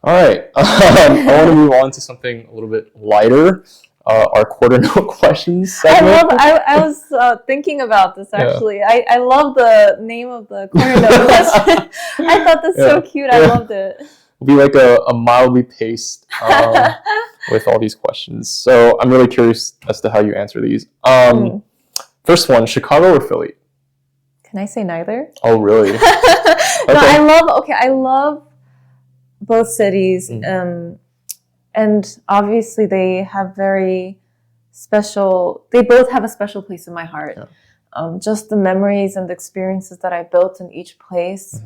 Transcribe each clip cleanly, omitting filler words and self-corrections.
All right. I want to move on to something a little bit lighter. Our quarter note questions segment. I was thinking about this actually. Yeah. I love the name of the quarter note question. I thought that's so cute. I loved it. It'll be like a mildly paced with all these questions. So I'm really curious as to how you answer these. First one, Chicago or Philly? Can I say neither? Oh, really? No, I love both cities. And obviously they have they both have a special place in my heart. Yeah. Just the memories and the experiences that I built in each place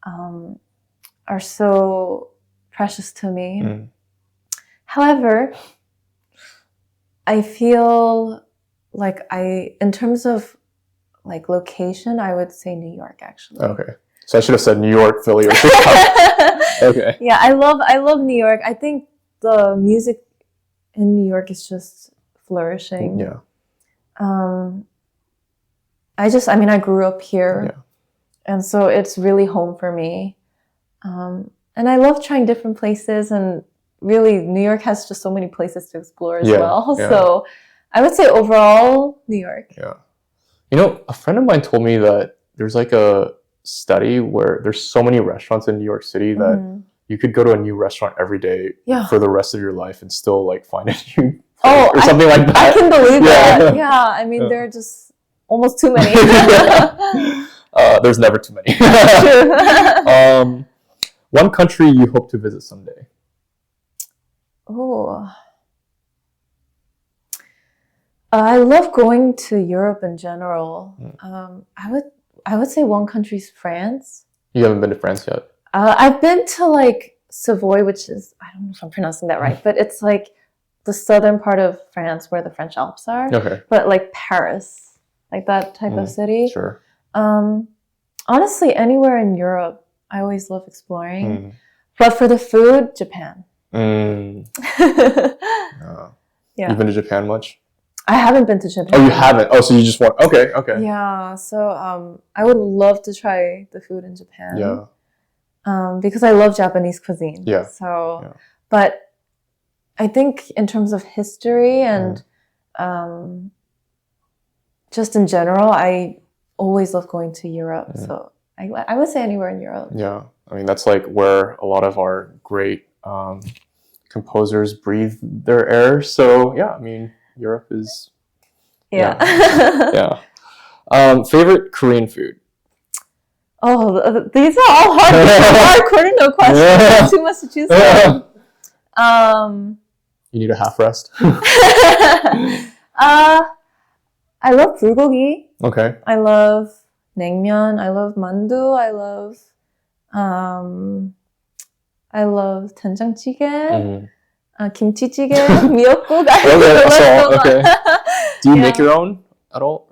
are so precious to me. However, I feel like in terms of like location, I would say New York actually. Okay. So I should have said New York, Philly, or Chicago. Okay. Yeah, I love New York. I think the music in New York is just flourishing. Yeah. I grew up here. Yeah. And so it's really home for me. And I love trying different places, and really New York has just so many places to explore as well. Yeah. So I would say overall, New York. Yeah. You know, a friend of mine told me that there's like a study where there's so many restaurants in New York City that you could go to a new restaurant every day for the rest of your life and still like find a new or something like that. I can believe that. Yeah, I mean, there are just almost too many. There's never too many. True. One country you hope to visit someday? Oh. I love going to Europe in general. I would say one country's France. You haven't been to France yet? I've been to like Savoy, which is, I don't know if I'm pronouncing that right, but it's like the southern part of France where the French Alps are. Okay. But like Paris, like that type of city. Sure. Honestly, anywhere in Europe, I always love exploring. But for the food, Japan. Yeah. You've been to Japan much? I haven't been to Japan. Oh, you haven't? Oh, so you just want... Okay. Yeah, so I would love to try the food in Japan. Yeah. Because I love Japanese cuisine. Yeah. So, but I think in terms of history and just in general, I always love going to Europe. So I would say anywhere in Europe. Yeah. I mean, that's like where a lot of our great composers breathe their air. So, yeah, I mean... Europe is... Yeah. Favorite Korean food? Oh, these are all hard quarter note questions. There's too much to choose from. You need a half rest? I love bulgogi. Okay. I love naengmyeon. I love mandu. I love 된장찌개. 김치찌개, 미역국. Okay. Do you make your own at all?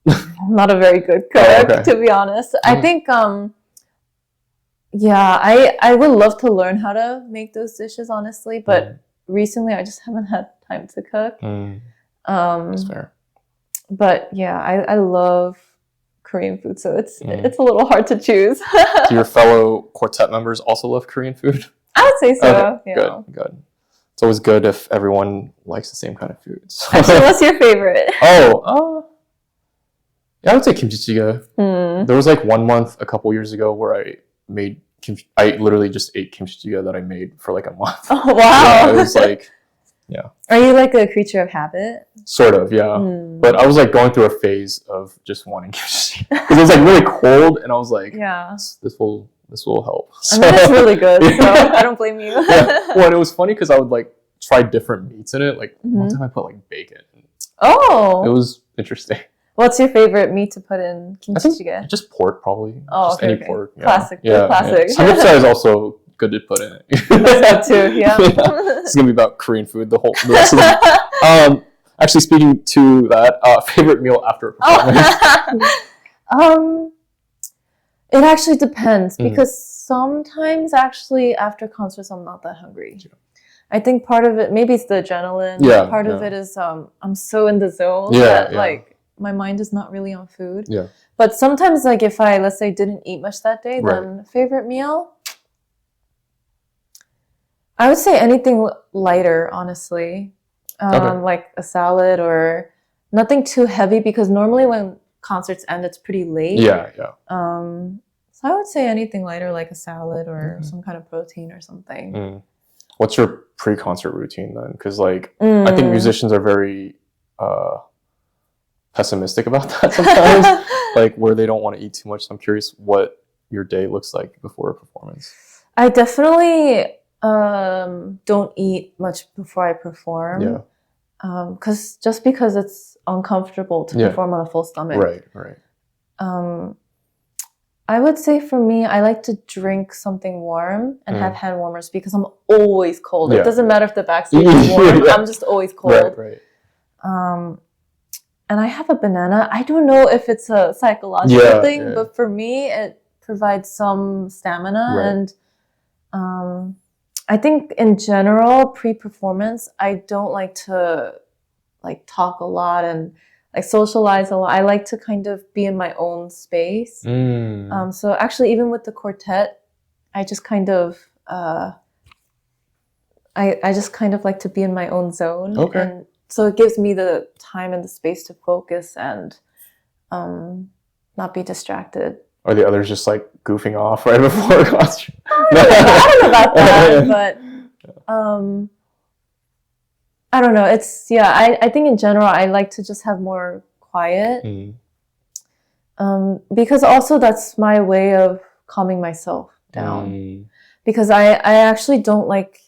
I'm not a very good cook, to be honest. I think, I would love to learn how to make those dishes, honestly. But recently, I just haven't had time to cook. That's fair. But yeah, I love Korean food, so it's a little hard to choose. Do your fellow quartet members also love Korean food? I would say so. Okay. Yeah. Good. It's always good if everyone likes the same kind of foods. Actually, what's your favorite? Yeah, I would say kimchi jjigae. There was like 1 month a couple years ago where I made kimchi. I literally just ate kimchi jjigae that I made for like a month. Oh, wow. Yeah, it was like, yeah. Are you like a creature of habit? Sort of, yeah. But I was like going through a phase of just wanting kimchi jjigae. Because it was like really cold and I was like, this will help. I mean, it's really good, so I don't blame you. Well, and it was funny because I would like try different meats in it. Like one time I put like bacon. Oh. It was interesting. What's your favorite meat to put in kimchi jjigae? Just pork, probably. Oh, just any pork. Yeah. Classic. Yeah. Classic. Samgyeopsal is also good to put in it. That too, yeah. It's going to be about Korean food the rest of the Actually, speaking to that, favorite meal after a performance? It actually depends because sometimes actually after concerts I'm not that hungry. Yeah. I think part of it, maybe it's the adrenaline. Yeah. Part of it is I'm so in the zone that like my mind is not really on food. Yeah. But sometimes like if I, let's say, didn't eat much that day, then favorite meal? I would say anything lighter, honestly. Like a salad or nothing too heavy, because normally when concerts end, it's pretty late. Yeah. So I would say anything lighter, like a salad or some kind of protein or something. What's your pre-concert routine then? Because like I think musicians are very pessimistic about that sometimes, like where they don't want to eat too much. So I'm curious what your day looks like before a performance. I definitely don't eat much before I perform. Yeah. Because it's uncomfortable to perform on a full stomach. Right. I would say for me, I like to drink something warm and have hand warmers because I'm always cold. It doesn't matter if the backstage is warm. I'm just always cold. Right. And I have a banana. I don't know if it's a psychological thing, but for me, it provides some stamina. And I think in general, pre-performance, I don't like to like talk a lot and like socialize a lot. I like to kind of be in my own space. So actually, even with the quartet, I just kind of I just kind of like to be in my own zone. Okay. And so it gives me the time and the space to focus and not be distracted. Are the others just like goofing off right before a concert? I don't know about that, but I don't know. It's I think in general I like to just have more quiet. Because also that's my way of calming myself down. Because I actually don't like,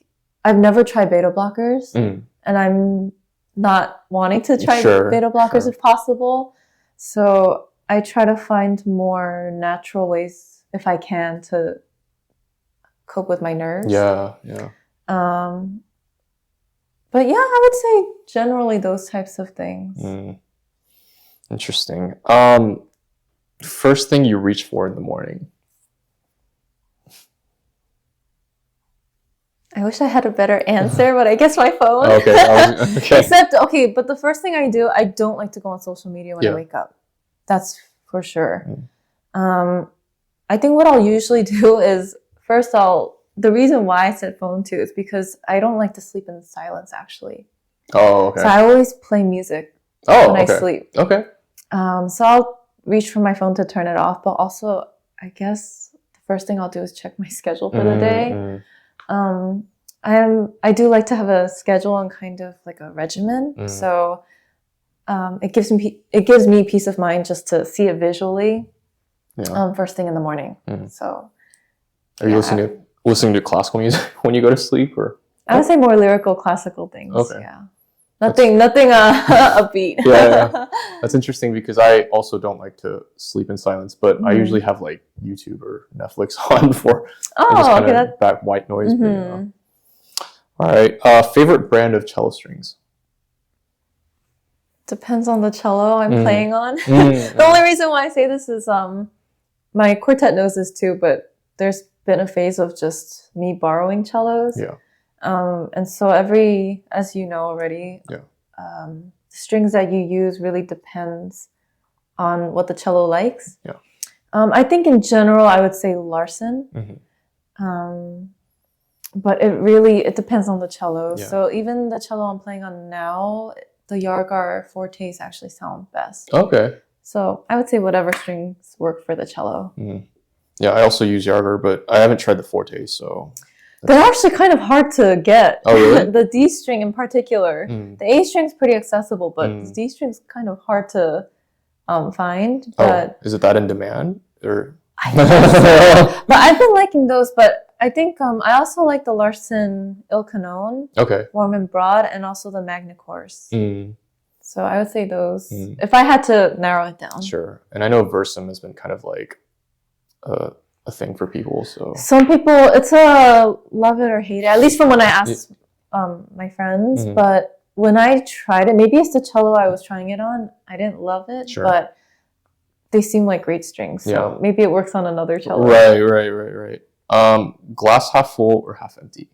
I've never tried beta blockers, and I'm not wanting to try beta blockers if possible. So I try to find more natural ways, if I can, to cope with my nerves. Yeah. But yeah, I would say generally those types of things. Interesting. First thing you reach for in the morning? I wish I had a better answer, but I guess my phone. Okay. Except, but the first thing I do, I don't like to go on social media when I wake up. That's for sure. I think what I'll usually do is, first the reason why I said phone too is because I don't like to sleep in silence, actually. Oh, okay. So I always play music when I sleep. Okay. So I'll reach for my phone to turn it off, but also I guess the first thing I'll do is check my schedule for the day. I do like to have a schedule and kind of like a regimen. So it gives me peace of mind just to see it visually. First thing in the morning. So are you listening to classical music when you go to sleep, or? I would say more lyrical classical things. Okay. Yeah. Nothing upbeat. Yeah. That's interesting because I also don't like to sleep in silence, but I usually have like YouTube or Netflix on before. That white noise. All right. Favorite brand of cello strings? Depends on the cello I'm playing on. The only reason why I say this is my quartet knows this too, but there's been a phase of just me borrowing cellos. And so as you know already, the strings that you use really depends on what the cello likes. I think in general, I would say Larson. But it depends on the cello. So even the cello I'm playing on now, the Yargar Fortes actually sound best. Okay. So I would say whatever strings work for the cello. Yeah, I also use Yargar, but I haven't tried the Fortes, so... They're actually kind of hard to get. Oh, really? The D string in particular. The A string's pretty accessible, but the D string's kind of hard to find. But is it that in demand? Or? I think so. But I've been liking those, but I think I also like the Larson Il Canon. Okay. Warm and Broad, and also the Magna Course. So I would say those. If I had to narrow it down. Sure. And I know Versum has been kind of like a thing for people. So some people, it's a love it or hate it. At least from when I asked my friends. But when I tried it, maybe it's the cello I was trying it on. I didn't love it, but they seem like great strings. So maybe it works on another cello. Right. Glass half full or half empty?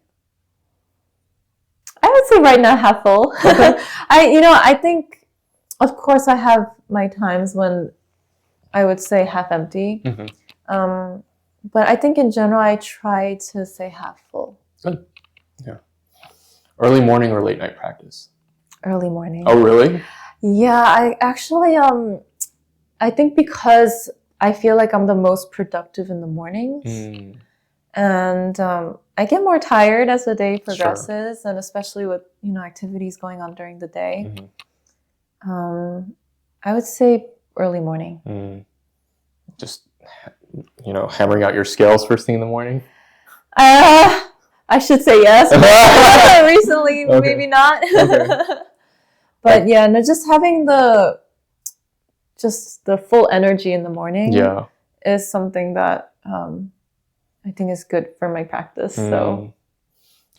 I would say right now half full. Okay. I think, of course, I have my times when I would say half empty. But I think in general, I try to say half full. Good. Yeah. Early morning or late night practice? Early morning. Oh, really? Yeah, I actually, I think because I feel like I'm the most productive in the mornings. And I get more tired as the day progresses, and especially with, activities going on during the day. I would say early morning. Just, hammering out your scales first thing in the morning? I should say yes. Recently, maybe not. But yeah, no, just having the full energy in the morning is something that I think is good for my practice. So,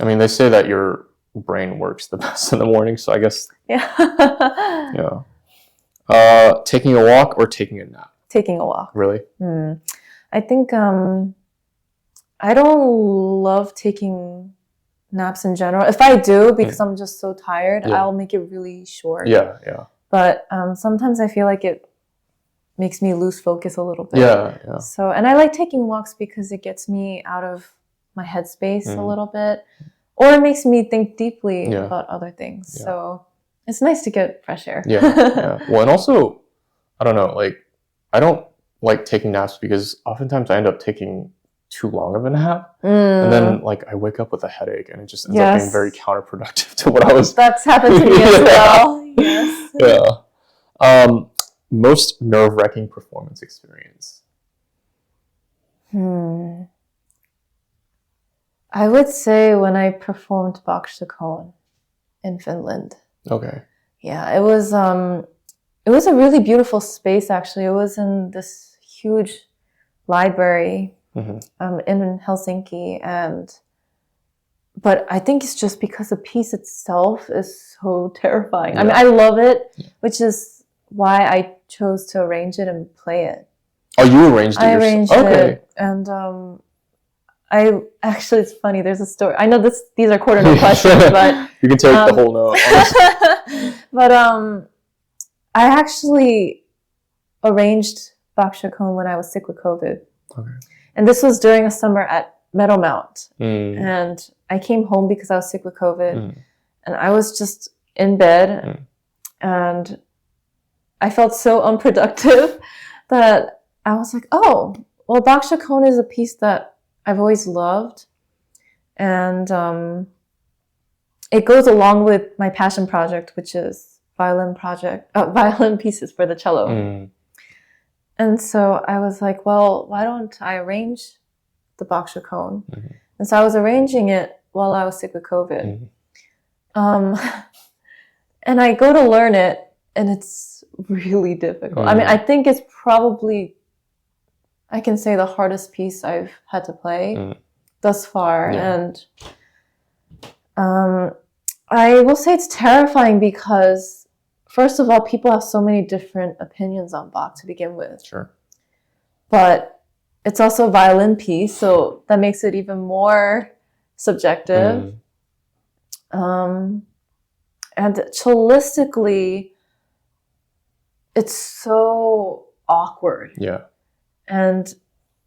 I mean, they say that your brain works the best in the morning, so I guess yeah. Taking a walk or taking a nap? Taking a walk. Really? I think I don't love taking naps in general. If I do, because I'm just so tired, I'll make it really short. Yeah. But sometimes I feel like it makes me lose focus a little bit. Yeah. So, and I like taking walks because it gets me out of my headspace a little bit, or it makes me think deeply about other things. So it's nice to get fresh air. Yeah. Well, and also, I don't know, like, I don't like taking naps because oftentimes I end up taking too long of a nap, and then like I wake up with a headache, and it just ends up being very counterproductive to what I was. That's happened to me as well. Yes. Yeah. Most nerve-wracking performance experience? I would say when I performed Bach in Finland. Okay. Yeah, it was a really beautiful space, actually. It was in this huge library in Helsinki, but I think it's just because the piece itself is so terrifying. I mean, I love it, which is why I chose to arrange it and play it. Oh, you arranged it yourself? I arranged it, and I actually, it's funny. There's a story. I know these are quarter note questions, but you can take the whole note. But I actually arranged Bach when I was sick with COVID. Okay. And this was during a summer at Meadowmount. And I came home because I was sick with COVID. And I was just in bed. And I felt so unproductive that I was like, oh, well, Bach is a piece that I've always loved. And it goes along with my passion project, which is violin pieces for the cello. And so I was like, well, why don't I arrange the Bach Chaconne? And so I was arranging it while I was sick with COVID. And I go to learn it, and it's really difficult. I mean, I think it's probably, I can say, the hardest piece I've had to play thus far. And I will say it's terrifying because, first of all, people have so many different opinions on Bach to begin with. Sure. But it's also a violin piece, so that makes it even more subjective. And cellistically, it's so awkward. Yeah. And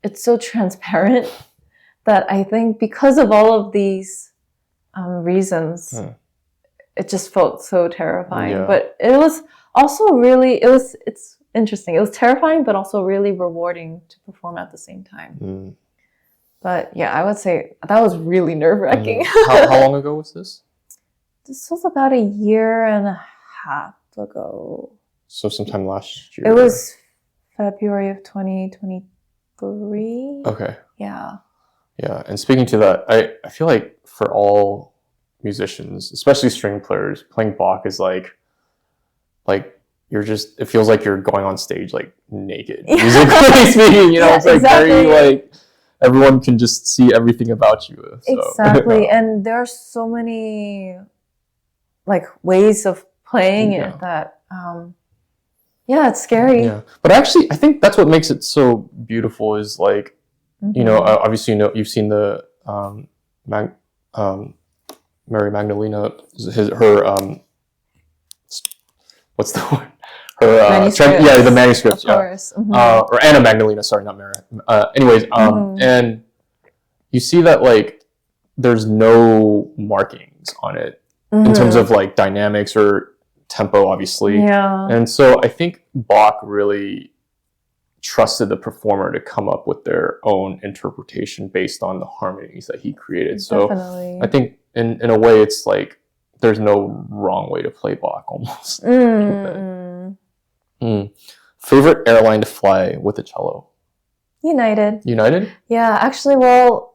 it's so transparent that I think because of all of these reasons, it just felt so terrifying. Yeah. But it was also really, it's interesting. It was terrifying, but also really rewarding to perform at the same time. But yeah, I would say that was really nerve-wracking. How long ago was this? This was about 1.5 years ago. So sometime last year? It was February of 2023. Okay. Yeah. Yeah, and speaking to that, I feel like for all musicians, especially string players, playing Bach is like you're just, it feels like you're going on stage like naked, musically speaking, it's like very like everyone can just see everything about you. So. Exactly. And there are so many like ways of playing it that it's scary. Yeah. But actually I think that's what makes it so beautiful is like obviously you've seen the Mary Magdalena, her what's the word? Her the manuscripts, of course. Or Anna Magdalena, sorry, not Mary. Anyways, and you see that like there's no markings on it in terms of like dynamics or tempo, obviously. Yeah. And so I think Bach really trusted the performer to come up with their own interpretation based on the harmonies that he created. So Definitely. I think in a way it's like there's no wrong way to play Bach almost. Favorite airline to fly with a cello? United. United? Yeah, actually, well,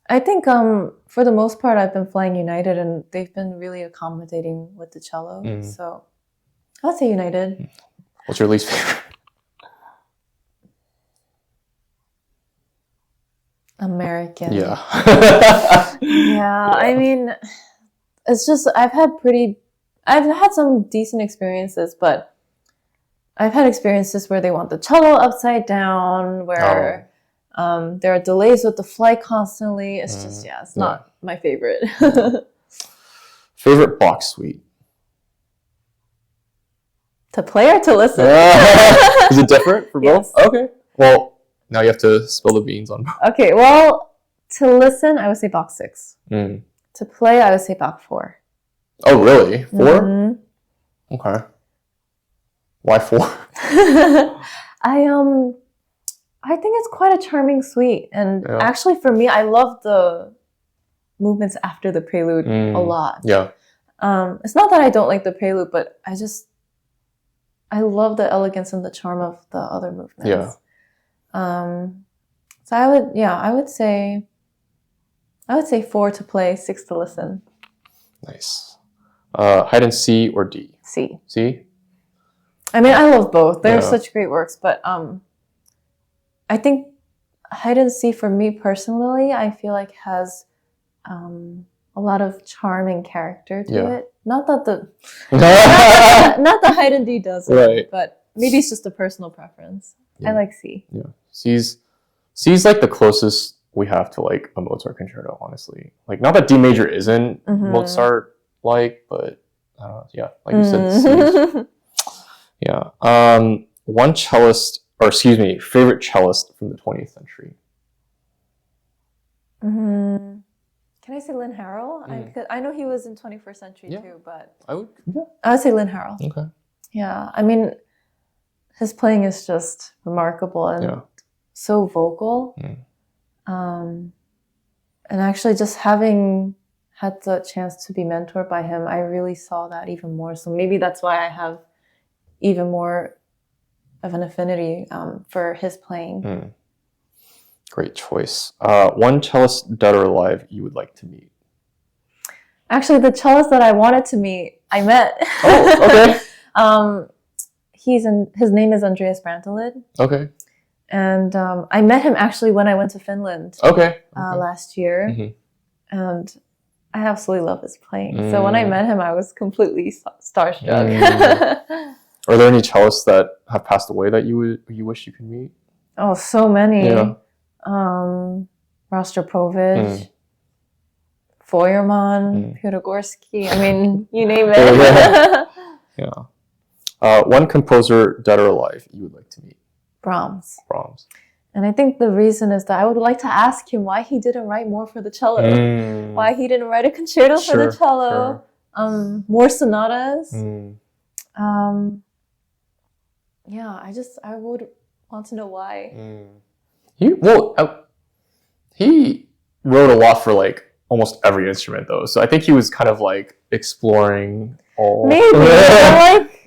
I think for the most part I've been flying United and they've been really accommodating with the cello. So I'd say United. What's your least favorite? American. Yeah. Yeah, I mean, it's just I've had some decent experiences, but I've had experiences where they want the cello upside down, where there are delays with the flight constantly. It's just, it's not my favorite. Favorite Bach suite? To play or to listen? Is it different for both? Yes. Okay. Well, now you have to spill the beans on both. Okay, well, to listen, I would say Bach 6. To play, I would say Bach 4. Oh, really? 4? Okay. Why 4? I think it's quite a charming suite, and actually for me, I love the movements after the prelude a lot. Yeah. It's not that I don't like the prelude, but I love the elegance and the charm of the other movements. Yeah. So I would say 4 to play, 6 to listen. Nice. Hide and C or D? C. C? I mean, I love both. They're such great works, but I think hide and seek for me personally, I feel like has a lot of charm and character to it. Not that the not the hide and D doesn't, but maybe it's just a personal preference. I like C. Yeah, C's like the closest we have to like a Mozart concerto, honestly. Like, not that D major isn't Mozart like, but like you said, C's. Yeah. One cellist, or excuse me, favorite cellist from the 20th century. Can I say Lynn Harrell? Because I know he was in 21st century too, but I would say Lynn Harrell. Okay. Yeah, I mean, his playing is just remarkable and so vocal. And actually, just having had the chance to be mentored by him, I really saw that even more. So maybe that's why I have even more of an affinity for his playing. Great choice. One cellist, dead or alive, you would like to meet? Actually, the cellist that I wanted to meet, I met. Oh, okay. His name is Andreas Brantelid. Okay. And I met him actually when I went to Finland. Last year. And I absolutely love his playing. So when I met him, I was completely starstruck. Are there any cellists that have passed away that you wish you could meet? Oh, so many. Yeah. Rostropovich, Feuermann, Pirogorsky. I mean, you name it. One composer, dead or alive, you would like to meet? Brahms. Brahms. And I think the reason is that I would like to ask him why he didn't write more for the cello. Why he didn't write a concerto for the cello. More sonatas. I would want to know why. He wrote a lot for like almost every instrument though, so I think he was kind of like exploring all. Maybe.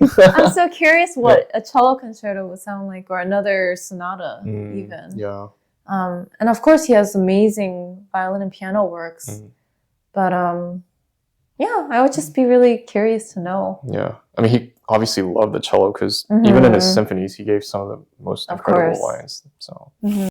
I'm so curious what a cello concerto would sound like, or another sonata even. Yeah. And of course he has amazing violin and piano works. But I would just be really curious to know. Yeah. I mean, he obviously loved the cello because even in his symphonies, he gave some of the most incredible lines. So.